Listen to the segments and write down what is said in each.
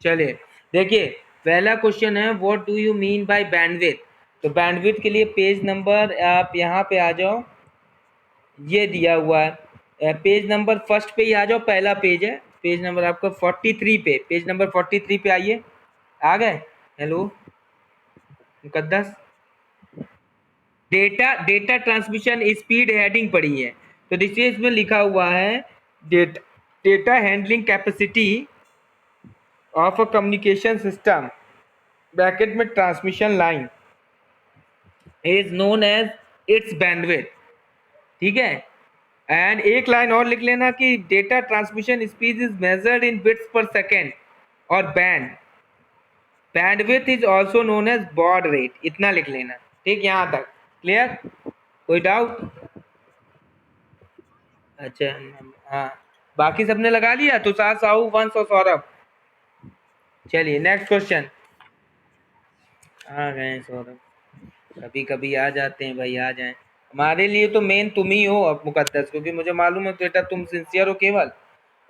चलिए देखिए, पहला क्वेश्चन है what do you mean by bandwidth. तो बैंडविड्थ के लिए पेज नंबर आप यहाँ पे आ जाओ, ये दिया हुआ है पेज नंबर फर्स्ट पे ही आ जाओ, पहला पेज है, पेज नंबर आपका 43 पे, पेज नंबर 43 पे आइए। आ गए? Hello Muqaddas, data data transmission speed heading पड़ी है, तो देखिए इसमें लिखा हुआ है data data handling capacity of a communication system bracket में transmission line is known as its bandwidth. ठीक है, एंड एक लाइन और लिख लेना कि data transmission speed is measured in bits per second और bandwidth is also known as baud rate, इतना लिख लेना। ठीक, यहाँ तक क्लियर? कोई डाउट? अच्छा, हाँ, बाकी सबने लगा लिया, तुषार, साहू, वंश और सौरभ। चलिए नेक्स्ट क्वेश्चन। आ गए सौरभ, कभी कभी आ जाते हैं भाई, आ जाएं। हमारे लिए तो मेन तुम ही हो अब मुकद्दस, क्योंकि मुझे मालूम है बेटा तुम सिंसियर हो केवल,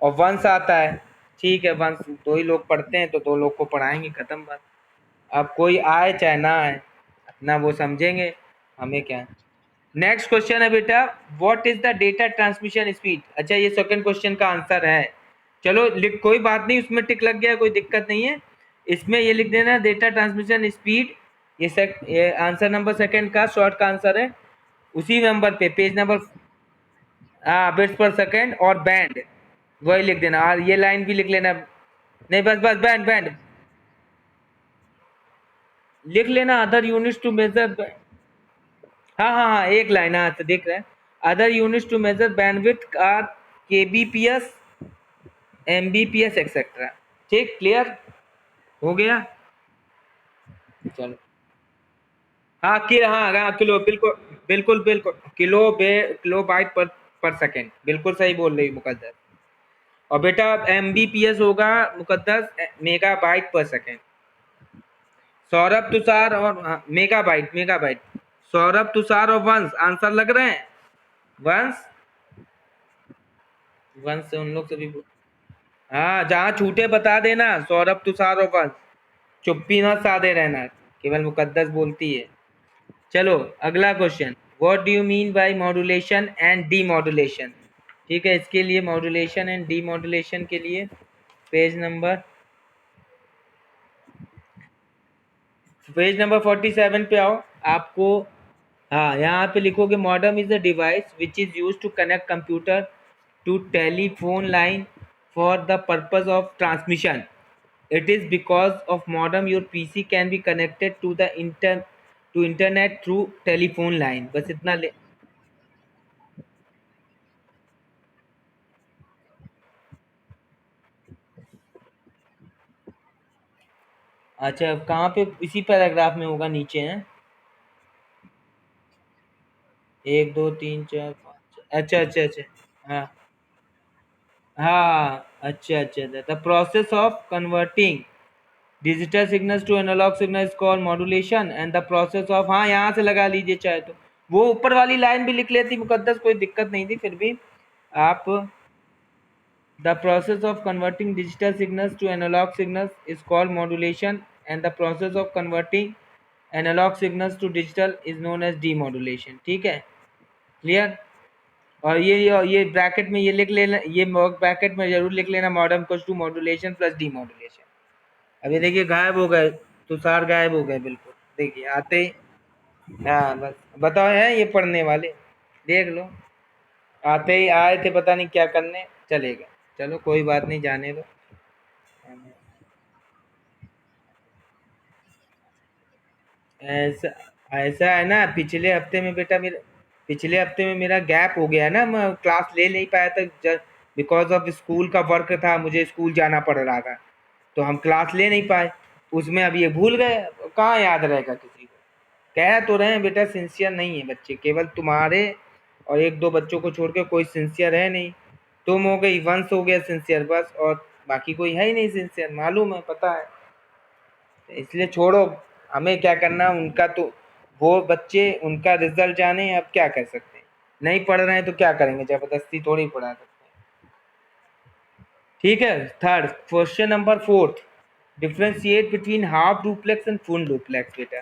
और वंश आता है। ठीक है, वंश दो ही लोग पढ़ते हैं तो दो लोग को पढ़ाएंगे, खत्म बात। अब कोई आए चाहे ना आए, अपना वो समझेंगे, हमें क्या है। नेक्स्ट क्वेश्चन है बेटा, what is the data transmission speed. अच्छा, ये सेकंड क्वेश्चन का आंसर है। चलो लिख, कोई बात नहीं, उसमें टिक लग गया, कोई दिक्कत नहीं है। इसमें ये लिख देना डेटा ट्रांसमिशन स्पीड, ये आंसर नंबर सेकंड का शॉर्ट का आंसर है। उसी नंबर पे पेज नंबर, हाँ, बिट्स पर सेकंड और बैंड, वही लिख देना, और ये लाइन भी लिख लेना। नहीं, बस बस बैंड बैंड लिख लेना, अदर यूनिट्स टू मेजर। हाँ हाँ हाँ, एक लाइन, हाँ तो देख रहे हैं, other units to measure bandwidth are kbps, mbps etcetera. ठीक, क्लियर हो गया? चलो, हाँ हाँ हाँ, किलो, बिल्कुल बिल्कुल बिल्कुल, किलो बाइट पर सेकेंड, बिल्कुल सही बोल रही मुकद्दस। और बेटा एमबीपीएस होगा मुकद्दस मेगा बाइट पर सेकेंड। सौरभ, तुषार और mega bite, mega bite. Saurabh, Tushar और वंश आंसर लग रहे हैं? वंश, वंश से उन लोग से भी हाँ, जहाँ छूटे बता देना, सौरभ, तुषार और वंश। चुप्पी ना साधे रहना, केवल मुकद्दस बोलती है। चलो अगला question, what do you mean by modulation and demodulation. ठीक है, इसके लिए मॉड्यूलेशन एंड डीमॉड्यूलेशन के लिए पेज नंबर 47 पे आओ आपको। हाँ, यहाँ पे लिखोगे modem is a device which is use to connect computer to telephone line for the purpose of transmission. It is because of modem your PC can be connected to the internet through telephone line। बस इतना ले। अच्छा, कहाँ पे? इसी paragraph में होगा, नीचे है, 1 2 3 4 5। अच्छा अच्छा अच्छा, हाँ हाँ, अच्छा अच्छा, the process of converting digital signals to analogue signal is called modulation and the process of, हाँ यहाँ से लगा लीजिए चाहे तो, वो ऊपर वाली लाइन भी लिख लेती मुकद्दस, कोई दिक्कत नहीं थी, फिर भी आप, the process of converting digital signals to analog signals is called modulation and the process of converting analog signals to digital is known as demodulation। ठीक है, क्लियर? और ये ब्रैकेट में ये लिख लेना, ये ब्रैकेट में जरूर लिख लेना, modem equals to modulation plus demodulation. अभी देखिए गायब हो गए, तुषार गायब हो गए बिल्कुल, देखिए आते ही। हाँ बस, बताओ है ये पढ़ने वाले, देख लो, आते ही आए थे पता नहीं क्या करने, चले गए। चलो कोई बात नहीं, जाने दो। ऐसा ऐसा है ना, पिछले हफ्ते में मेरा गैप हो गया ना, मैं क्लास ले नहीं पाया था, बिकॉज ऑफ स्कूल का वर्क था, मुझे स्कूल जाना पड़ रहा था, तो हम क्लास ले नहीं पाए। उसमें अब ये भूल गए, कहाँ याद रहेगा किसी को। कह तो रहे हैं बेटा सिंसियर नहीं है बच्चे, केवल तुम्हारे और एक दो बच्चों को छोड़ के कोई सिंसियर है नहीं। तुम हो गई, वंश हो गया सिंसियर बस, और बाकी कोई है ही नहीं सिंसियर, मालूम है, पता है। इसलिए छोड़ो, हमें क्या करना, उनका तो, वो बच्चे उनका रिजल्ट जाने, अब क्या कर सकते हैं। नहीं पढ़ रहे हैं तो क्या करेंगे, जबरदस्ती थोड़ी पढ़ा सकते हैं। ठीक है, third question number fourth, differentiate between half duplex and full duplex बेटा।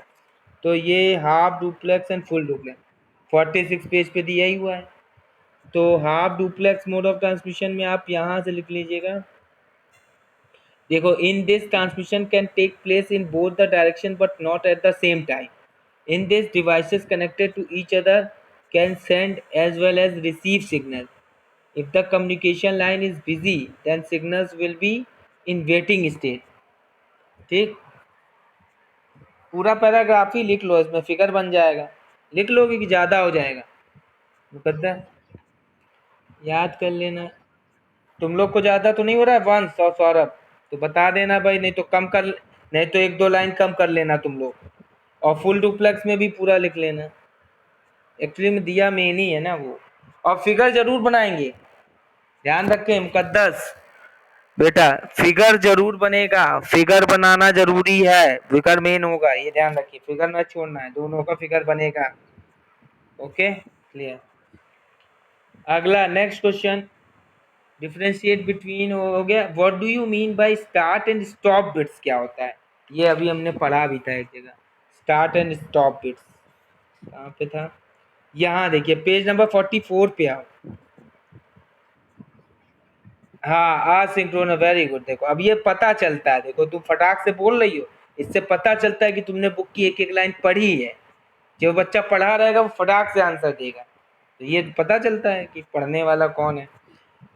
तो ये half duplex and full duplex 46 page पे दिया ही हुआ है। तो half duplex mode of transmission में आप यहाँ से लिख लीजिएगा, देखो, in this transmission can take place in both the direction but not at the same time. In this devices connected to each other can send as well as receive signal. If the communication line is busy then signals will be in waiting state. ठीक, पूरा paragraph ही लिख लो, इसमें figure बन जाएगा। लिख लोगे कि ज़्यादा हो जाएगा? मुकद्दर याद कर लेना। तुम लोग को ज़्यादा तो नहीं हो रहा है वंश और सौरभ? तो बता देना भाई, नहीं तो कम कर, नहीं तो एक दो लाइन कम कर लेना तुम लोग, और फुल डुप्लेक्स में भी पूरा लिख लेना। एक्चुअली में दिया मेन ही है ना वो। और फिगर जरूर बनाएंगे, ध्यान रखें मुकद्दस बेटा, फिगर जरूर बनेगा, फिगर बनाना जरूरी है, फिगर मेन होगा, ये ध्यान रखिए, फिगर मत छोड़ना है, दोनों का फिगर बनेगा। Okay, clear. अगला नेक्स्ट क्वेश्चन, डिफरेंशिएट बिटवीन हो गया। What do you mean by start and stop bits, क्या होता है? ये अभी हमने पढ़ा भी था एक जगह, स्टार्ट एंड स्टॉप बिट्स। कहाँ पे था? यहाँ देखिए, पेज नंबर 44 पे आओ। हाँ, असिंक्रोनस, वेरी गुड। देखो अब ये पता चलता है, देखो तुम फटाक से बोल रही हो, इससे पता चलता है कि तुमने बुक की एक एक लाइन पढ़ी है। जो बच्चा पढ़ा रहेगा वो फटाक से आंसर देगा, तो ये पता चलता है कि पढ़ने वाला कौन है।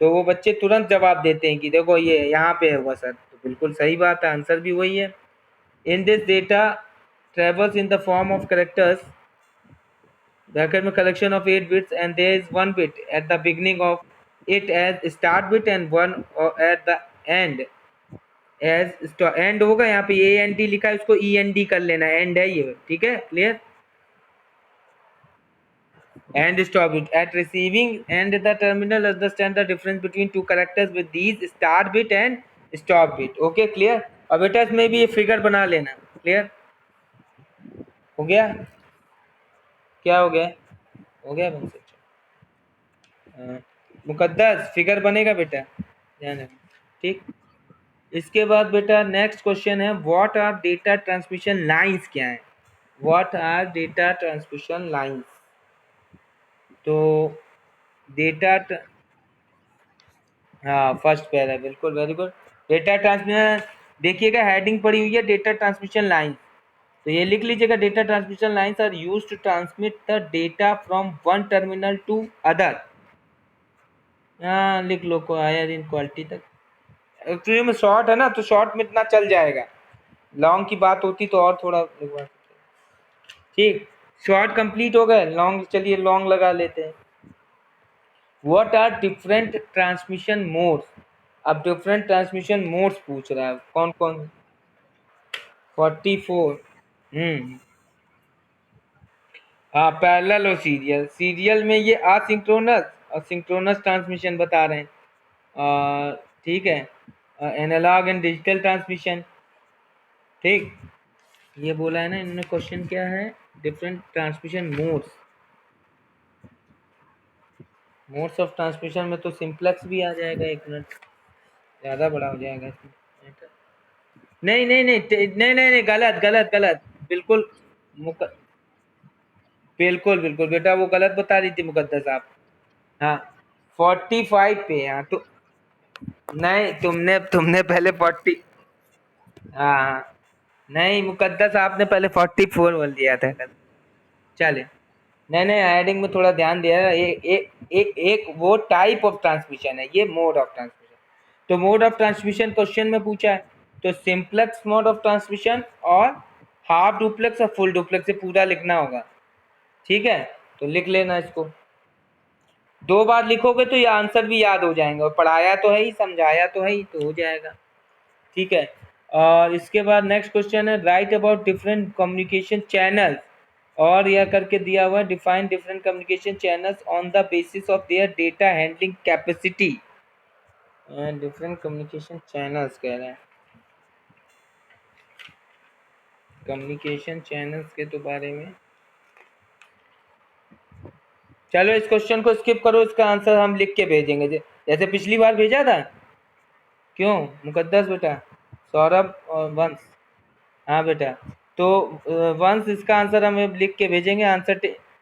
तो वो बच्चे तुरंत जवाब देते हैं कि देखो ये यहाँ पे है वो सर, तो बिल्कुल सही बात है, आंसर भी वही है। In this data travels in the form of characters, bracket में collection of 8 bits and there is 1 bit at the beginning of it as start bit and 1 at the end as end होगा। यहाँ पे A N D लिखा है, उसको E N D कर लेना, and है ये, ठीक है, clear. And stop bit at receiving end the terminal understand the difference between two characters with these start bit and stop bit. Okay, clear. और बेटा इसमें भी ये फिगर बना लेना, क्लियर हो गया? क्या हो गया? हो गया बन सकता। मुकद्दस फिगर बनेगा बेटा, ध्यान रखना, ठीक। इसके बाद बेटा नेक्स्ट क्वेश्चन है, what are data transmission lines, क्या है? What are data transmission lines? तो डेटा, हाँ फर्स्ट पैरा, बिल्कुल, वेरी गुड। डेटा ट्रांसमिशन, देखिएगा हेडिंग पड़ी हुई है डेटा ट्रांसमिशन लाइन, तो ये लिख लीजिएगा, data transmission lines are used to transmit the data from one terminal to other. हाँ लिख लो, को हायर इन क्वालिटी तक। एक्चुअली में शॉर्ट है ना, तो शॉर्ट में इतना चल जाएगा, लॉन्ग की बात होती तो और थोड़ा लिखवा सकते। ठीक, शॉर्ट कंप्लीट हो गए, लॉन्ग चलिए लॉन्ग लगा लेते हैं। What are different transmission modes? अब डिफरेंट ट्रांसमिशन मोड्स पूछ रहा है, कौन कौन? 44। हाँ, पैरेलल और सीरियल। सीरियल में ये असिंक्रोनस और सिंक्रोनस ट्रांसमिशन बता रहे हैं, ठीक है, एनालॉग एंड डिजिटल ट्रांसमिशन। ठीक, ये बोला है ना इन्होंने, क्वेश्चन क्या है? Different transmission modes. Modes of transmission में तो सिंप्लेक्स भी आ जाएगा, एक मिनट, ज़्यादा बड़ा हो जाएगा इसमें। नहीं नहीं नहीं नहीं नहीं नहीं, गलत गलत गलत, बिल्कुल मुक बिल्कुल बिल्कुल बेटा, वो गलत बता रही थी मुकद्दस आप। हाँ, 45 पे, हाँ तो नहीं, तुमने तुमने पहले 40, हाँ हाँ, नहीं मुकद्दस आपने पहले 44 बोल दिया था कल। चले, नहीं नहीं, हेडिंग में थोड़ा ध्यान दिया है। एक वो टाइप ऑफ ट्रांसमिशन है, ये मोड ऑफ ट्रांसमिशन। तो मोड ऑफ ट्रांसमिशन क्वेश्चन में पूछा है, तो सिंपलेक्स मोड ऑफ ट्रांसमिशन और हाफ डुप्लेक्स और फुल डुप्लेक्स से पूरा लिखना होगा, ठीक है। तो लिख लेना इसको, दो बार लिखोगे तो ये आंसर भी याद हो जाएंगे, और पढ़ाया तो है ही, समझाया तो है ही, तो हो जाएगा, ठीक है। और इसके बाद नेक्स्ट क्वेश्चन है, right about different communication channel, और यह करके दिया हुआ है, define different communication channels on the basis of their data handling capacity. Different communication channels कह रहे हैं, कम्युनिकेशन चैनल्स के तो बारे में, चलो इस क्वेश्चन को स्किप करो, इसका आंसर हम लिख के भेजेंगे, जैसे पिछली बार भेजा था। क्यों मुकद्दस बेटा? सौरभ और वंश। हाँ बेटा, तो वंश इसका आंसर हमें लिख के भेजेंगे। आंसर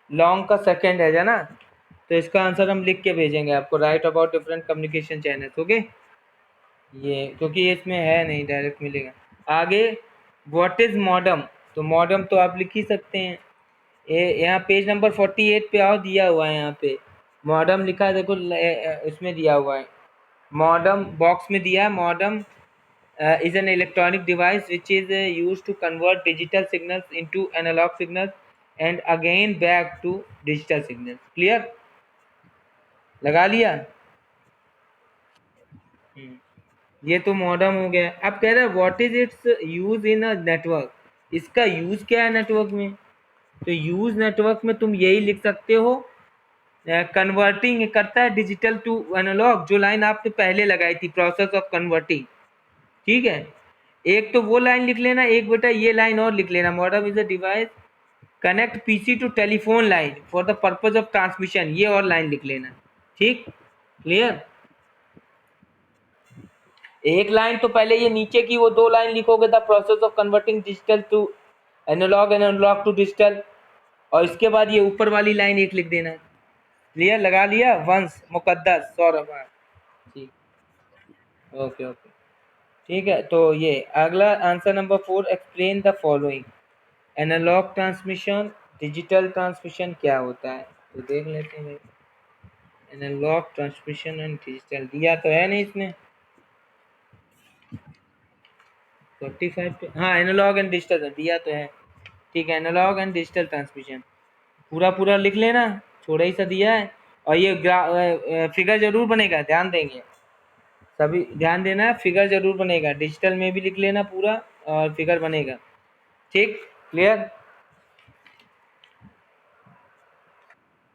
लॉन्ग का सेकंड है ना, तो इसका आंसर हम लिख के भेजेंगे आपको। Right about different communication channels. Okay, ये क्योंकि ये इसमें है नहीं, डायरेक्ट मिलेगा। आगे, व्हाट इज मॉडम? तो मॉडम तो आप लिख ही सकते हैं। यहाँ पेज नंबर 48 पे आओ, दिया हुआ है यहाँ पे मॉडम लिखा है, देखो इसमें दिया हुआ है। मॉडम बॉक्स में दिया है। Modem is an electronic device which is used to convert digital signals into analog signals and again back to digital signals. Clear? लगा लिया? ये तो मॉडम हो गया। अब कह रहा है what is it's use in a network? इसका यूज क्या है नेटवर्क में? तो यूज नेटवर्क में तुम यही लिख सकते हो, कन्वर्टिंग करता है डिजिटल टू एनालॉग, जो लाइन आपने पहले लगाई थी, प्रोसेस ऑफ कन्वर्टिंग। ठीक है, एक तो वो लाइन लिख लेना, एक बेटा ये लाइन और लिख लेना, modem is a device connect PC to telephone line for the purpose of transmission, ये और लाइन लिख लेना। ठीक, क्लियर? एक लाइन तो पहले ये नीचे की वो दो लाइन लिखोगे, the process of converting digital to analogue and analogue to digital, और इसके बाद ये ऊपर वाली लाइन एक लिख देना। क्लियर? लगा लिया? वंश, मुकद्दस, सौरभ। हाँ, ठीक, ओके ओके, ठीक है। तो ये अगला answer number 4, explain the following. Analogue transmission, digital transmission क्या होता है, तो देख लेते हैं। एनालॉग ट्रांसमिशन एंड डिजिटल दिया तो है नहीं इसमें, 45 पे। हाँ, एनालॉग एंड डिजिटल दिया तो है। ठीक है, एनालॉग एंड डिजिटल ट्रांसमिशन पूरा पूरा लिख लेना, थोड़ा ही सा दिया है। और ये फिगर जरूर बनेगा, ध्यान देंगे सभी, ध्यान देना है, फिगर जरूर बनेगा। डिजिटल में भी लिख लेना पूरा, और फिगर बनेगा। ठीक, क्लियर?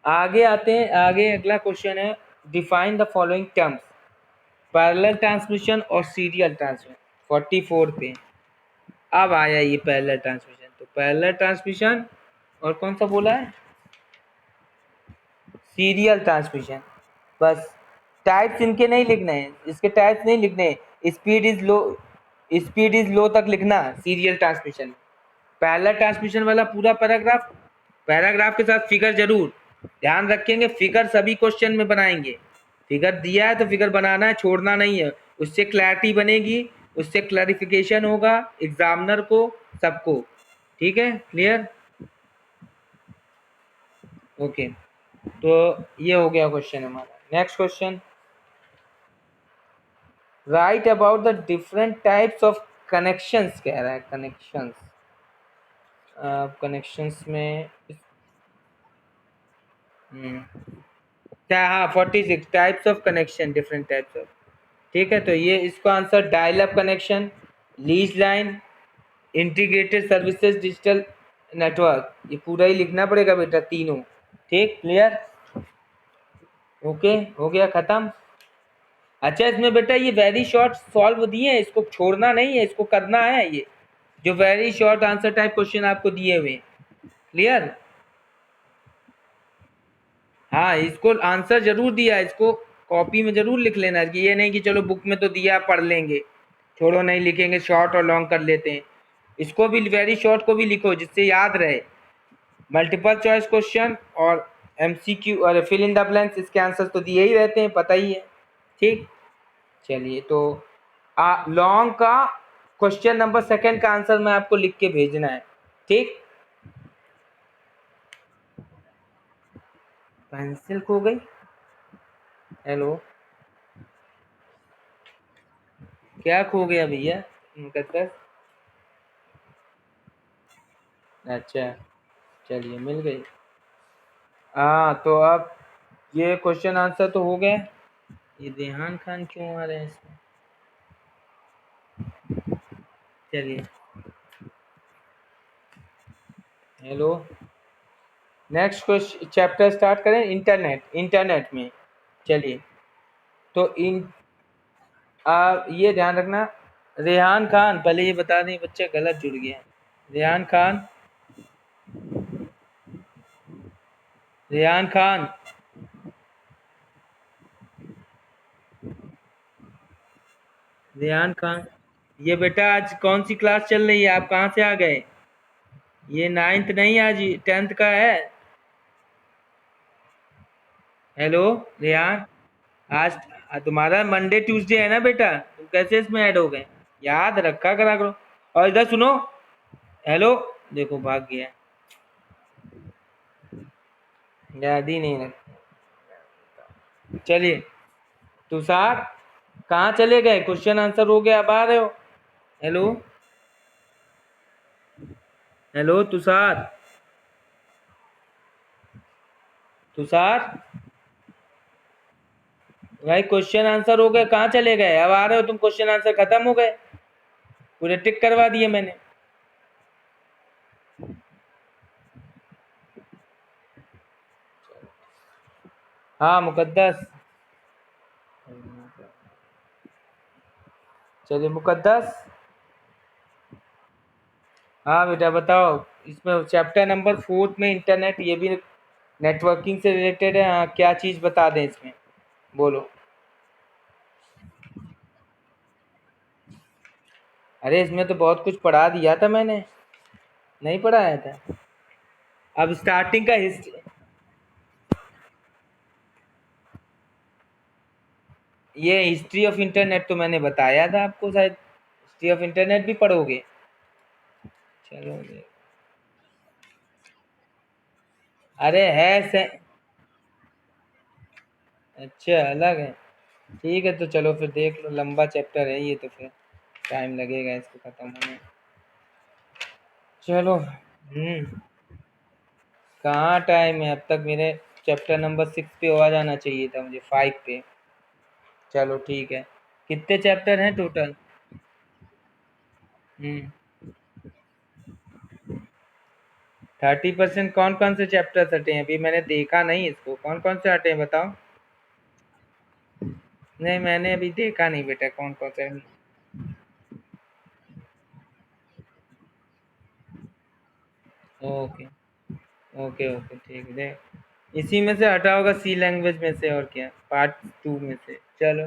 आगे आते हैं। आगे अगला क्वेश्चन है, define the following terms. Parallel transmission और सीरियल ट्रांसमिशन, 44 पे। अब आया ये पैरेलल ट्रांसमिशन। तो पैरेलल ट्रांसमिशन और कौन सा बोला है? Serial transmission. बस टाइप्स इनके नहीं लिखने हैं, इसके टाइप्स नहीं लिखने हैं। Speed is low, speed is low तक लिखना सीरियल ट्रांसमिशन। पैरेलल ट्रांसमिशन वाला पूरा पैराग्राफ, पैराग्राफ के साथ फिगर जरूर ध्यान रखेंगे। फिगर सभी क्वेश्चन में बनाएंगे। फिगर दिया है तो फिगर बनाना है, छोड़ना नहीं है। उससे क्लैरिटी बनेगी, उससे क्लैरिफिकेशन होगा एग्जामिनर को, सबको। ठीक है, क्लियर? ओके, तो ये हो गया क्वेश्चन हमारा। Next question, right about the different types of connections कह रहा है। कनेक्शंस, कनेक्शंस में हाँ, 46 types of connection, different types of. ठीक है, तो ये इसका answer dial up connection, lease line, integrated services, digital network, ये पूरा ही लिखना पड़ेगा बेटा, तीनों। ठीक, क्लियर? ओके, हो गया खत्म। अच्छा, इसमें बेटा ये वेरी शॉर्ट सॉल्व दिए हैं, इसको छोड़ना नहीं है, इसको करना है। ये जो very short answer type question आपको दिए हुए, क्लियर? हाँ, इसको आंसर जरूर दिया है, इसको कॉपी में जरूर लिख लेना कि ये नहीं कि चलो बुक में तो दिया पढ़ लेंगे, छोड़ो नहीं लिखेंगे, शॉर्ट और लॉन्ग कर लेते हैं। इसको भी वेरी शॉर्ट को भी लिखो जिससे याद रहे। मल्टीपल चॉइस क्वेश्चन और एमसीक्यू और फिल इन द ब्लैंक्स, इसके आंसर तो दिए ही रहते हैं, पता ही है। ठीक, चलिए, तो लॉन्ग का क्वेश्चन नंबर सेकंड का आंसर मैं आपको लिख के भेजना है। ठीक, पेंसिल खो गई? हेलो, क्या खो गया भैया? मुकद्दस, अच्छा, चलिए मिल गई। हाँ, तो अब ये क्वेश्चन आंसर तो हो गए। ये रेहान खान क्यों आ रहे हैं इसमें? चलिए, hello, next question chapter start करें। इंटरनेट, इंटरनेट में। चलिए, तो ये ध्यान रखना, रेहान खान, पहले ये बता दें बच्चा गलत जुड़ गया है। रेहान खान, रेहान खान, रेहान खान, ये बेटा आज कौन सी क्लास चल रही है? आप कहाँ से आ गए? ये 9th नहीं, आज 10th का है। हेलो रेहान, आज तुम्हारा मंडे ट्यूसडे है ना बेटा, तुम कैसे इसमें ऐड हो गए? याद रखा करा करो। और इधर सुनो। हेलो, देखो भाग गया, याद ही नहीं रखा। चलिए तुषार, कहाँ चले गए? क्वेश्चन आंसर हो गया, अब आ रहे हो? हेलो हेलो तुषार, तुषार भाई, क्वेश्चन आंसर हो गए, कहाँ चले गए? अब आ रहे हो तुम? क्वेश्चन आंसर खत्म हो गए, पूरे टिक करवा दिए मैंने। हाँ मुकद्दस, चलिए मुकद्दस। हाँ बेटा बताओ, इसमें चैप्टर नंबर 4 में इंटरनेट, ये भी नेटवर्किंग से रिलेटेड है। हाँ, क्या चीज़ बता दें इसमें, बोलो। अरे इसमें तो बहुत कुछ पढ़ा दिया था मैंने, नहीं पढ़ाया था? अब स्टार्टिंग का हिस्ट्री, ये हिस्ट्री ऑफ इंटरनेट तो मैंने बताया था आपको, शायद हिस्ट्री ऑफ इंटरनेट भी पढ़ोगे। चलो अरे है से, अच्छा अलग है, ठीक है तो चलो फिर देख लो, लंबा चैप्टर है ये तो, फिर टाइम लगेगा इसको खत्म होने में। चलो कहाँ टाइम है, अब तक मेरे चैप्टर नंबर 6 पे आ जाना चाहिए था मुझे, 5 पे। चलो ठीक है, कितने चैप्टर हैं टोटल? 30%? कौन कौन से चैप्टर हटे हैं? अभी मैंने देखा नहीं इसको, कौन कौन से हटे हैं बताओ। नहीं मैंने अभी देखा नहीं बेटा, कौन कौन से। ओके ओके ओके, ठीक है। इसी में से हटा होगा, सी लैंग्वेज में से, और क्या, पार्ट 2 में से। चलो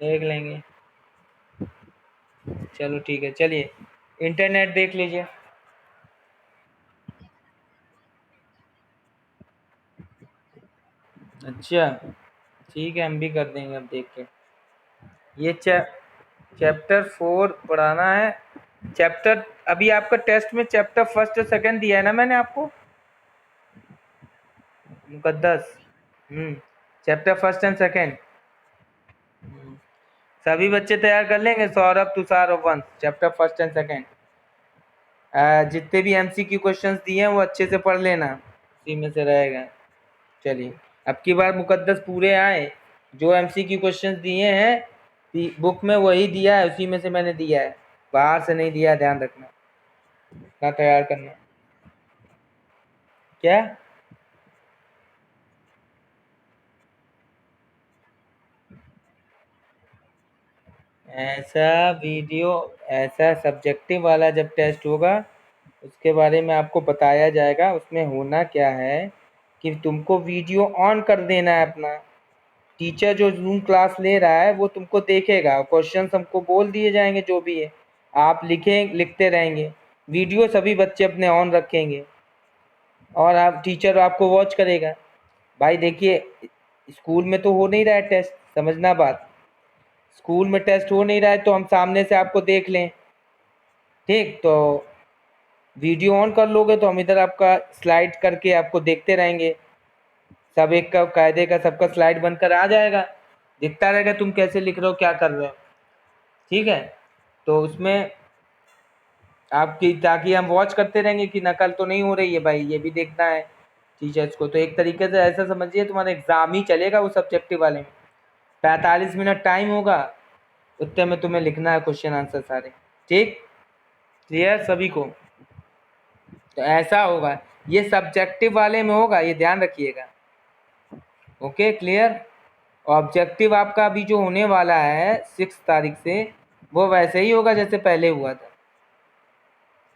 देख लेंगे। चलो ठीक है, चलिए इंटरनेट देख लीजिए। अच्छा ठीक है, हम भी कर देंगे अब देख के। ये चैप्टर 4 पढ़ाना है। चैप्टर, अभी आपका टेस्ट में चैप्टर फर्स्ट और सेकंड दिया है ना मैंने आपको, मुकद्दस? चैप्टर फर्स्ट एंड सेकंड सभी बच्चे तैयार कर लेंगे, सौरभ तुषार और वंश, चैप्टर फर्स्ट एंड सेकंड। जितने भी एमसीक्यू क्वेश्चंस दिए हैं वो अच्छे से पढ़ लेना, उसी में से रहेगा। चलिए, अब की बार मुकद्दस पूरे आए, जो एमसीक्यू क्वेश्चंस दिए हैं बुक में वही दिया है, उसी में से मैंने दिया है, बाहर से नहीं दिया, ध्यान रखना, इतना तैयार करना। क्या? ऐसा वीडियो, ऐसा सब्जेक्टिव वाला जब टेस्ट होगा उसके बारे में आपको बताया जाएगा। उसमें होना क्या है कि तुमको वीडियो ऑन कर देना है अपना, टीचर जो जूम क्लास ले रहा है वो तुमको देखेगा, क्वेश्चन हमको बोल दिए जाएंगे जो भी है, आप लिखते रहेंगे, वीडियो सभी बच्चे अपने ऑन रखेंगे, और आप टीचर आपको वॉच करेगा। भाई देखिए, स्कूल में तो हो नहीं रहा है टेस्ट, समझना बात, स्कूल में टेस्ट हो नहीं रहा है तो हम सामने से आपको देख लें, ठीक? तो वीडियो ऑन कर लोगे तो हम इधर आपका स्लाइड करके आपको देखते रहेंगे, सब एक का कायदे का सबका स्लाइड बनकर आ जाएगा, दिखता रहेगा तुम कैसे लिख रहे हो, क्या कर रहे हो, ठीक है? तो उसमें आपकी, ताकि हम वॉच करते रहेंगे कि नकल तो नहीं हो रही है, भाई ये भी देखना है टीचर्स को। तो एक तरीके से ऐसा समझिए तुम्हारा एग्जाम ही चलेगा वो सब्जेक्टिव वाले में, 45 मिनट टाइम होगा, उतने में तुम्हें लिखना है क्वेश्चन आंसर सारे, ठीक? क्लियर सभी को? तो ऐसा होगा, ये सब्जेक्टिव वाले में होगा, ये ध्यान रखिएगा। Okay clear? ऑब्जेक्टिव आपका अभी जो होने वाला है 6 तारीख से, वो वैसे ही होगा जैसे पहले हुआ था,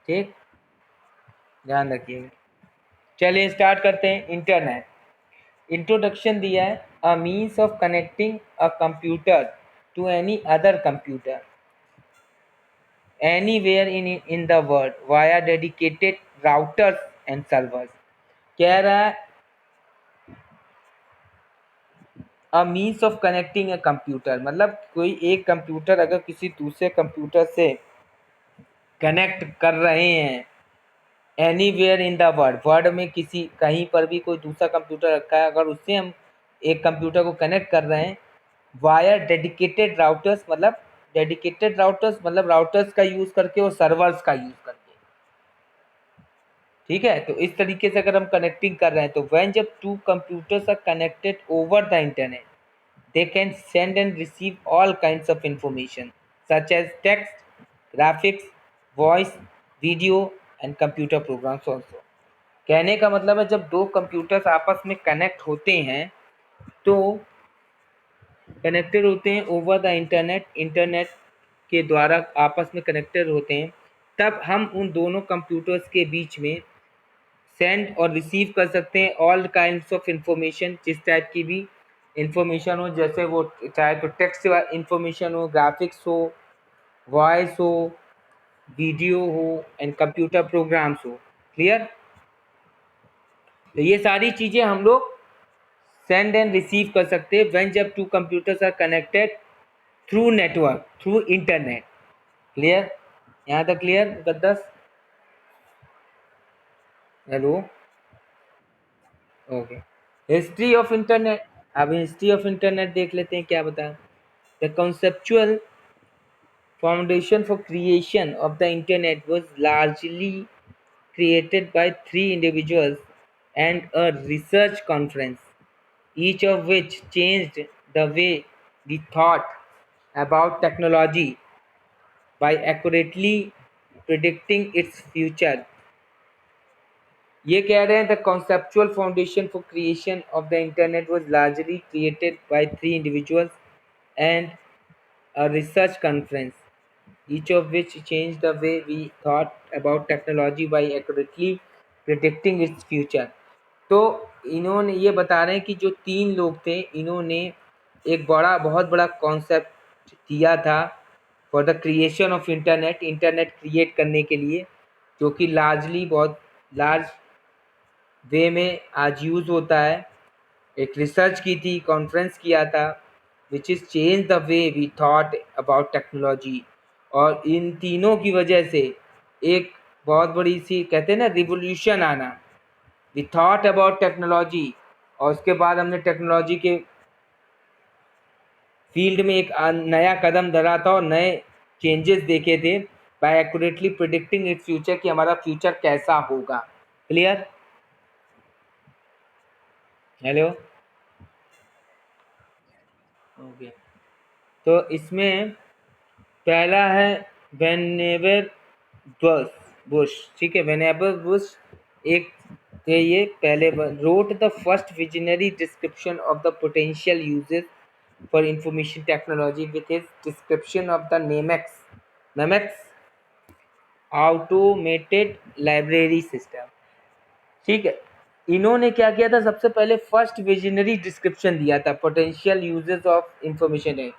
ठीक? ध्यान रखिएगा। चलिए स्टार्ट करते हैं। इंटरनेट इंट्रोडक्शन दिया है, a means of connecting a computer to any other computer. anywhere in the world via dedicated routers and servers. कह रहा है a means of connecting a computer, मतलब कोई एक कंप्यूटर अगर किसी दूसरे कंप्यूटर से कनेक्ट कर रहे हैं anywhere in the world, world में किसी कहीं पर भी कोई दूसरा कंप्यूटर रखा है, अगर उससे हम एक कंप्यूटर को कनेक्ट कर रहे हैं वायर डेडिकेटेड राउटर्स मतलब राउटर्स का यूज़ करके और सर्वर्स का यूज़ करके, ठीक है। तो इस तरीके से अगर हम कनेक्टिंग कर रहे हैं तो व्हेन जब two computers are connected over the internet they can send and receive all kinds of information such as text, graphics, voice, video and computer programs also. कहने का मतलब है जब दो कंप्यूटर्स आपस में कनेक्ट होते हैं तो कनेक्टेड होते हैं ओवर द इंटरनेट के द्वारा आपस में कनेक्टेड होते हैं, तब हम उन दोनों कंप्यूटर्स के बीच में सेंड और रिसीव कर सकते हैं ऑल काइंड्स ऑफ इंफॉर्मेशन, जिस टाइप की भी इंफॉर्मेशन हो, जैसे वो चाहे तो टेक्स्ट इंफॉर्मेशन हो, ग्राफिक्स हो, वॉइस हो, वीडियो हो एंड कंप्यूटर प्रोग्राम्स हो। क्लियर? तो ये सारी चीज़ें हम लोग सेंड एंड रिसीव कर सकते हैं व्हेन जब two computers are connected through network, through internet. Clear? यहाँ तक clear Muqaddas? Hello? Okay. History of internet, अब हिस्ट्री ऑफ इंटरनेट देख लेते हैं क्या बताएं। The conceptual foundation for creation of the internet was largely created by three individuals and a research conference, each of which changed the way we thought about technology by accurately predicting its future. ये कह रहे हैं the conceptual foundation for creation of the internet was largely created by three individuals and a research conference, each of which changed the way we thought about technology by accurately predicting its future. तो इन्होंने ये बता रहे हैं कि जो तीन लोग थे इन्होंने एक बहुत बड़ा कॉन्सेप्ट दिया था for the creation of internet create करने के लिए, जो कि लार्जली बहुत लार्ज वे में आज यूज़ होता है। एक रिसर्च की थी, कॉन्फ्रेंस किया था, which is change the way we thought about technology, और इन तीनों की वजह से एक बहुत बड़ी सी कहते हैं ना रिवोल्यूशन आना। वी थॉट अबाउट टेक्नोलॉजी और उसके बाद हमने टेक्नोलॉजी के फील्ड में एक नया कदम धरा था और नए चेंजेस देखे थे by accurately predicting its future, कि हमारा फ्यूचर कैसा होगा। क्लियर? हेलो? ओके। तो इसमें पहला है वेनेवर बुश, ठीक है। वेनेवर बुश एक थे, ये पहले wrote the first visionary description of the potential uses for information technology with his description of the memex automated library system. ठीक है, इन्होंने क्या किया था, सबसे पहले फर्स्ट विजनरी डिस्क्रिप्शन दिया था पोटेंशियल यूजेस ऑफ इंफॉर्मेशन है,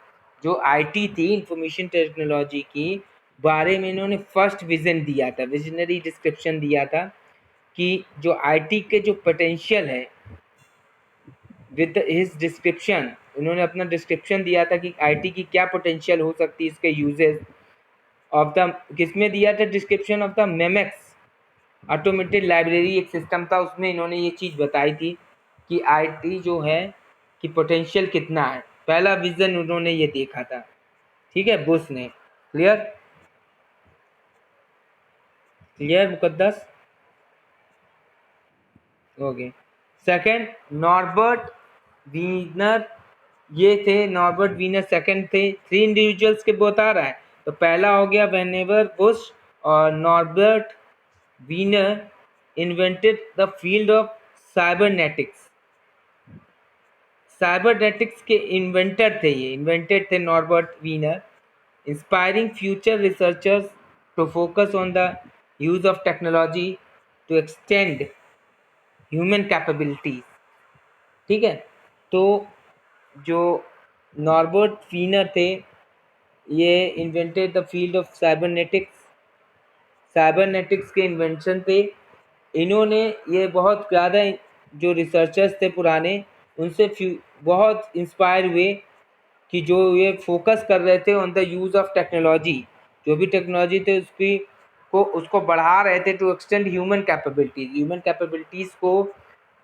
जो आईटी थी इंफॉर्मेशन टेक्नोलॉजी की बारे में इन्होंने फर्स्ट विजन दिया था, विजनरी डिस्क्रिप्शन दिया था कि जो आईटी के जो पोटेंशियल है विद हिज डिस्क्रिप्शन, उन्होंने अपना डिस्क्रिप्शन दिया था कि आईटी की क्या पोटेंशियल हो सकती है, इसके यूजेस ऑफ द, किसमें दिया था description of the memex automated library, एक सिस्टम था उसमें इन्होंने ये चीज़ बताई थी कि आईटी जो है कि पोटेंशियल कितना है। पहला विजन उन्होंने ये देखा था, ठीक है, बुश ने। Clear? Clear Muqaddas? Okay. Second, Norbert Wiener, ये थे नॉर्बर्ट वीनर, सेकंड थे। थ्री इंडिविजुअल्स के बता रहा है, तो पहला हो गया वेनेवर बुश और Norbert Wiener invented the field of cybernetics. Cybernetics के इन्वेंटर थे, ये इन्वेंटेड थे Norbert Wiener, inspiring future researchers to focus on the use of technology to extend human capabilities. ठीक है, तो जो नॉर्बर्ट वीनर थे ये invented the field of cybernetics, cybernetics के इन्वेंशन पे इन्होंने, ये बहुत ज़्यादा जो रिसर्चर्स थे पुराने उनसे बहुत इंस्पायर हुए कि जो ये फोकस कर रहे थे on the use of technology, जो भी टेक्नोलॉजी थे उसकी को उसको बढ़ा रहे थे टू एक्सटेंड ह्यूमन कैपेबिलिटीज़ को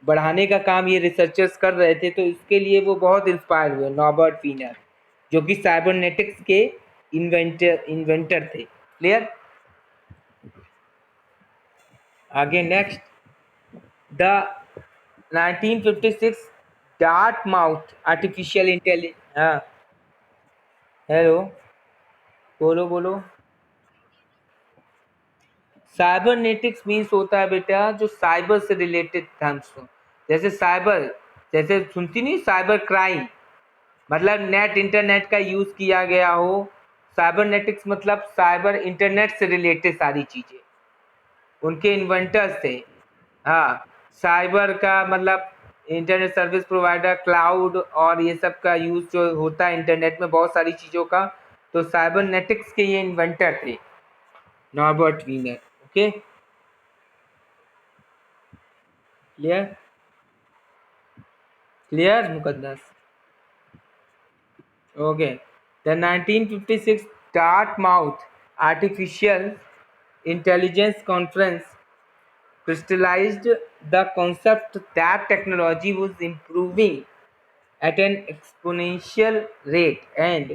बढ़ाने का काम ये रिसर्चर्स कर रहे थे। तो इसके लिए वो बहुत इंस्पायर हुए, नॉर्बर्ट वीनर जो कि साइबरनेटिक्स के इन्वेंटर थे। क्लियर? आगे next, the 1956 dart mouth artificial intelligence. हाँ, हेलो, बोलो बोलो। साइबरनेटिक्स मीन्स होता है बेटा जो साइबर से रिलेटेड टर्म्स हो, जैसे साइबर, जैसे सुनती नहीं, साइबर क्राइम मतलब नेट इंटरनेट का यूज किया गया हो। साइबरनेटिक्स मतलब साइबर इंटरनेट से रिलेटेड सारी चीजें, उनके इन्वेंटर्स थे। हाँ, साइबर का मतलब इंटरनेट सर्विस प्रोवाइडर, क्लाउड और ये सब का यूज जो होता है इंटरनेट में बहुत सारी चीज़ों का, तो साइबरनेटिक्स के ये इन्वेंटर थे, Norbert Wiener. Okay, clear? Clear Muqaddas? Okay, the 1956 Dartmouth artificial intelligence conference crystallized the concept that technology was improving at an exponential rate and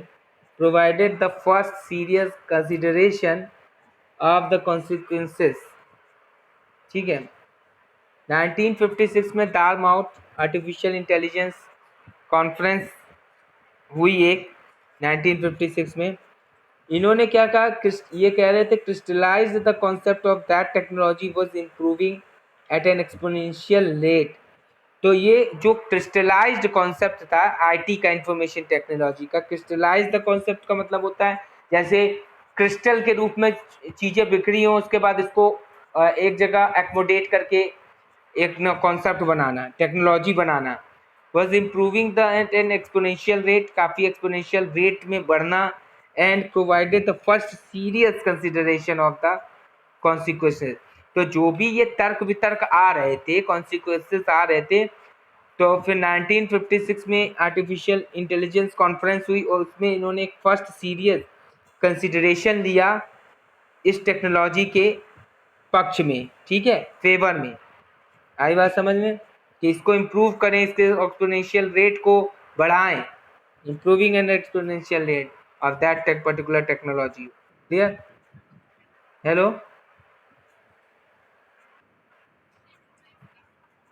provided the first serious consideration of the consequences। ठीक है, 1956 में Dartmouth artificial intelligence conference हुई एक, 1956 में। इन्होंने क्या कहा, ये कह रहे थे crystallise the concept of that technology was improving at an exponential rate. तो ये जो क्रिस्टलाइज्ड कॉन्सेप्ट था आईटी का, इंफॉर्मेशन टेक्नोलॉजी का, क्रिस्टलाइज्ड कॉन्सेप्ट का मतलब होता है जैसे क्रिस्टल के रूप में चीज़ें बिखरी हों, उसके बाद इसको एक जगह एक्वोडेट करके एक कॉन्सेप्ट बनाना, टेक्नोलॉजी बनाना। Was improving the at an exponential rate, काफ़ी एक्सपोनेंशियल रेट में बढ़ना, and provided the first serious consideration of the consequences. तो जो भी ये तर्क वितर्क आ रहे थे, कॉन्सिक्वेंसेस आ रहे थे, तो फिर 1956 में आर्टिफिशियल इंटेलिजेंस कॉन्फ्रेंस हुई और उसमें इन्होंने एक फर्स्ट सीरियस कंसिडरेशन लिया इस टेक्नोलॉजी के पक्ष में, ठीक है, फेवर में। आई बात समझ में कि इसको इम्प्रूव करें, इसके एक्सपोनेंशियल रेट को बढ़ाएं, improving N exponential rate of that particular technology. Clear? Hello,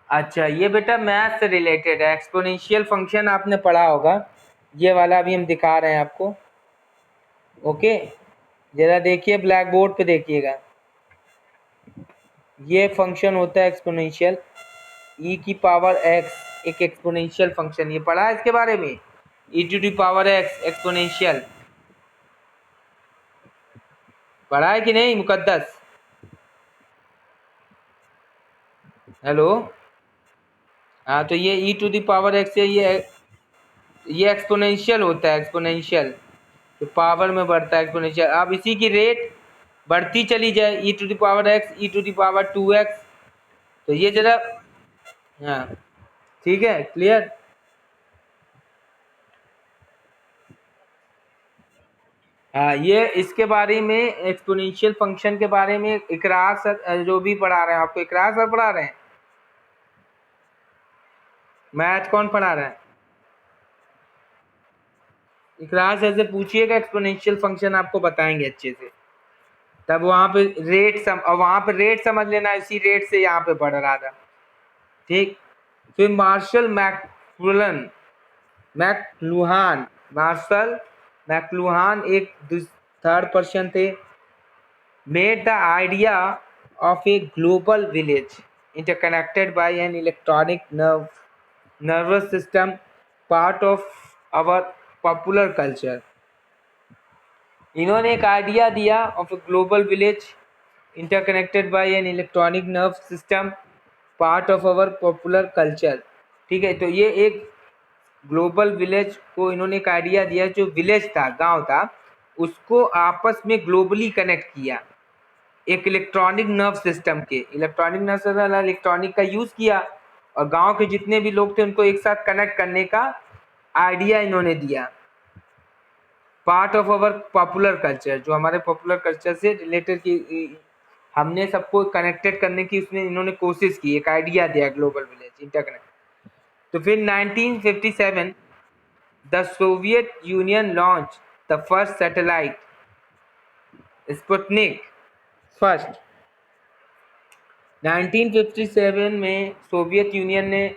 अच्छा ये बेटा मैथ से रिलेटेड है, एक्सपोनेंशियल फंक्शन आपने पढ़ा होगा, ये वाला अभी हम दिखा रहे हैं आपको। ओके, जरा देखिए ब्लैक बोर्ड पे देखिएगा, ये फंक्शन होता है एक्सपोनेंशियल, ई की पावर एक्स एक एक्सपोनेंशियल फंक्शन, ये पढ़ा है इसके बारे में, e to the power x exponential, पढ़ा है कि नहीं मुकद्दस? हेलो, हाँ, तो ये e to the power x है, ये एक्सपोनेंशियल होता है, एक्सपोनेंशियल तो पावर में बढ़ता है एक्सपोनेंशियल। अब इसी की रेट बढ़ती चली जाए, e to the power x, e to the power 2x, तो ये जरा, हाँ ठीक है, क्लियर? हाँ, ये इसके बारे में, एक्सपोनेंशियल फंक्शन के बारे में इकरार सर जो भी पढ़ा रहे हैं आपको, इकरार सर पढ़ा रहे हैं, मैथ कौन पढ़ा रहा है? इकरार सर से पूछिएगा, एक्सपोनेंशियल फंक्शन आपको बताएंगे अच्छे से, तब वहां पे वहां पे रेट समझ लेना, इसी रेट से यहाँ पे बढ़ रहा था। ठीक, फिर मैकलुहान, मार्शल मैकलुहान एक थर्ड पर्सन थे, made the idea of a global village interconnected by an electronic nervous system part of our popular culture. इन्होंने एक आइडिया दिया of a global village interconnected by an electronic nerve system part of our popular culture. ठीक है, तो ये एक global village को इन्होंने एक आइडिया दिया, जो विलेज था, गांव था, उसको आपस में ग्लोबली कनेक्ट किया एक इलेक्ट्रॉनिक नर्व सिस्टम के। इलेक्ट्रॉनिक नर्व सिस्टम इलेक्ट्रॉनिक का यूज किया और गांव के जितने भी लोग थे उनको एक साथ कनेक्ट करने का आइडिया इन्होंने दिया। Part of our popular culture, जो हमारे पॉपुलर कल्चर से रिलेटेड की हमने सबको कनेक्टेड करने की उसमें इन्होंने कोशिश की, एक आइडिया दिया ग्लोबल विलेज इंटरकनेक्ट। तो फिर 1957 the Soviet union launch the first satellite Sputnik first. 1957 में सोवियत यूनियन ने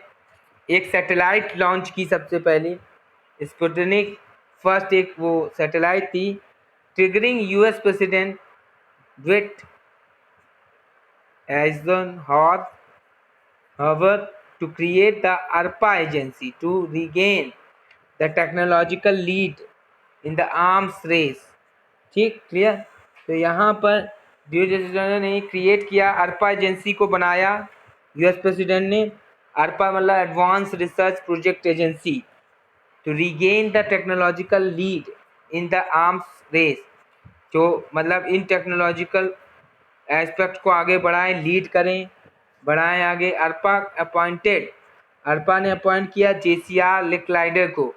एक सैटेलाइट लॉन्च की सबसे पहले, स्पुतनिक फर्स्ट एक वो सैटेलाइट थी, triggering US president Dwight Eisenhower to create the ARPA agency to regain the technological lead in the arms race। ठीक, क्लियर। तो यहाँ पर ने क्रिएट किया, अर्पा एजेंसी को बनाया यूएस प्रेसिडेंट ने। अर्पा मतलब advance research project agency, to regain the technological lead in the arms race, जो मतलब इन टेक्नोलॉजिकल एस्पेक्ट को आगे बढ़ाएं, लीड करें, बढ़ाएं आगे। अर्पा ने अपॉइंट किया जेसीआर लिकलाइडर को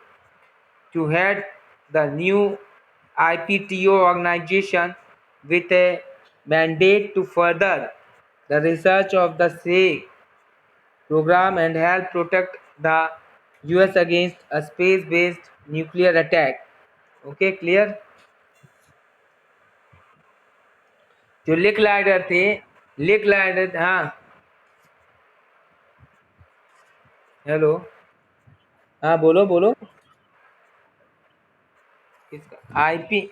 to head the new IPTO organization with a mandate to further the research of the SEA program and help protect the US against a space-based nuclear attack। Okay, clear। जो लिकलाइडर थे, लिकलाइडर, हाँ hello, हाँ बोलो बोलो। किसका IP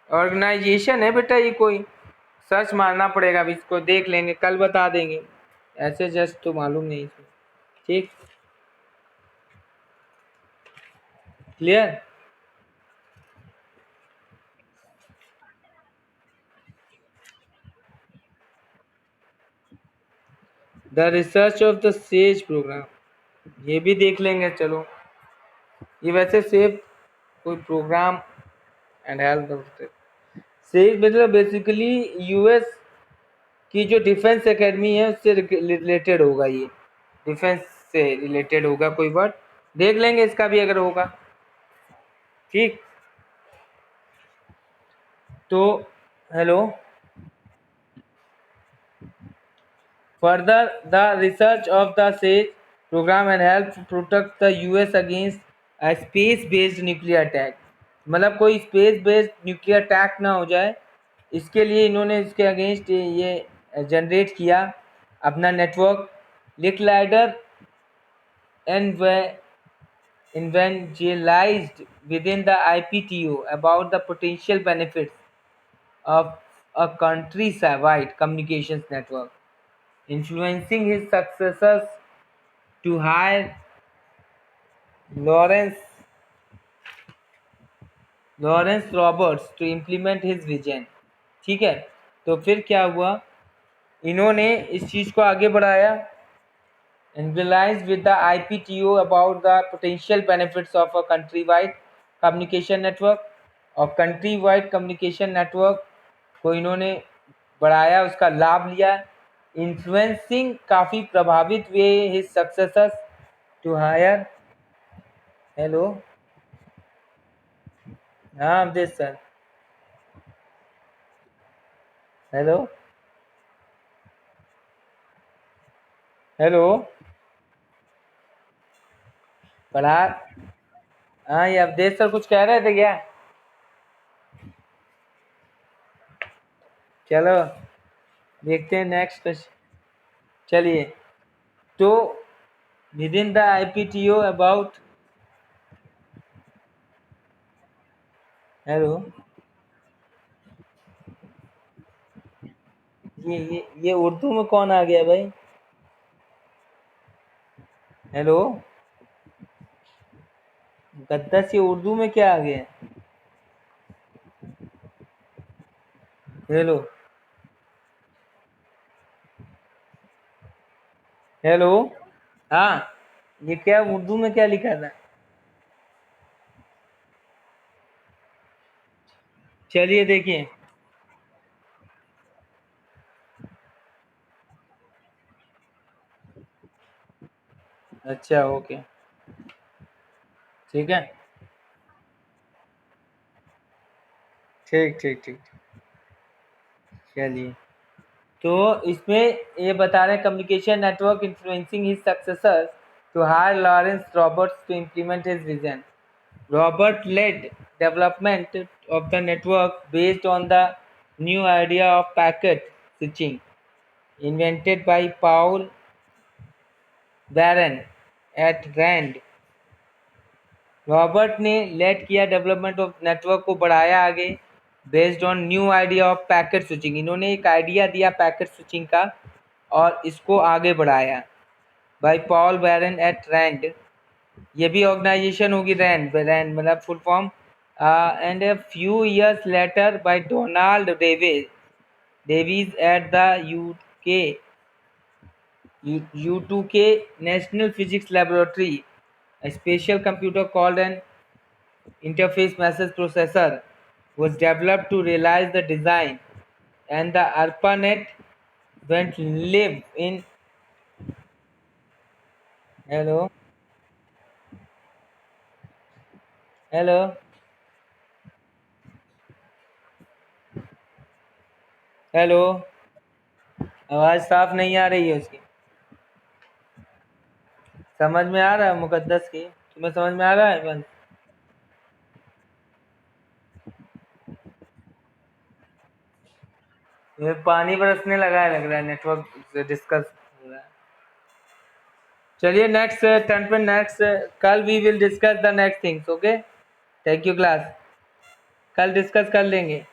organisation है बेटा, ये कोई सर्च मारना पड़ेगा, अभी इसको देख लेंगे, कल बता देंगे, ऐसे जस्ट तो मालूम नहीं इसमें। ठीक, clear. The research of the SAGE program, ये भी देख लेंगे चलो। ये वैसे सेव कोई प्रोग्राम एंड हेल्प सेज मतलब बेसिकली यूएस की जो डिफेंस एकेडमी है उससे रिलेटेड होगा, ये डिफेंस से रिलेटेड होगा कोई वर्ड, देख लेंगे इसका भी अगर होगा। ठीक, तो hello. Further, the research of the SAGE program and help protect the US against a space-based nuclear attack। मतलब कोई स्पेस बेस्ड न्यूक्लियर अटैक ना हो जाए, इसके लिए इन्होंने इसके अगेंस्ट ये जनरेट किया अपना network. लिकलाइडर evangelized within the IPTO about the potential benefits of a country-wide communications network, influencing his successors to hire Lawrence Roberts to implement his vision। ठीक है, तो फिर क्या हुआ, इन्होंने इस चीज़ को आगे बढ़ाया, analyse with the IPTO about the potential benefits of a country wide communication network. और कंट्री वाइड कम्युनिकेशन नेटवर्क को इन्होंने बढ़ाया, उसका लाभ लिया, इन्फ्लुएंसिंग काफ़ी प्रभावित हुए his successors to hire. Hello, हाँ अवधेश सर, हेलो हेलो, पढ़ा। हाँ ये अवधेश सर कुछ कह रहे थे क्या? चलो देखते हैं नेक्स्ट क्वेश्चन। चलिए, तो with in the IPTO about, hello, ये उर्दू में कौन आ गया भाई? हेलो, गद्दा से उर्दू में क्या आ गया? हेलो हेलो, हाँ ये क्या उर्दू में क्या लिखा था? चलिए देखिए, अच्छा ओके, ठीक है, ठीक ठीक ठीक। चलिए, तो इसमें ये बता रहे हैं communication network influencing his successor to hire Lawrence Roberts to implement his vision. Robert led development of the network based on the new idea of packet switching invented by Paul Barron at Rand। Robert ने lead किया development of network को बढ़ाया आगे based on new idea of packet switching. इन्होंने एक idea दिया packet switching का और इसको आगे बढ़ाया by Paul Baran at RAND. ये भी ऑर्गेनाइजेशन होगी, रैंड, रैंड मतलब full form. And a few years later by Donald Davies at the U2K National Physics Laboratory. A special computer called an interface message processor was developed to realize the design, and the ARPANET went live in hello hello hello. आवाज साफ नहीं आ रही है उसकी। समझ में आ रहा है मुकद्दस की? तुम्हें समझ में आ रहा है बंद? ये पानी बरसने लगा है, लग रहा है नेटवर्क डिस्कस हो रहा है। चलिए नेक्स्ट टर्न पे, नेक्स्ट कल we will discuss the next things. Okay, thank you class, कल डिस्कस कर लेंगे।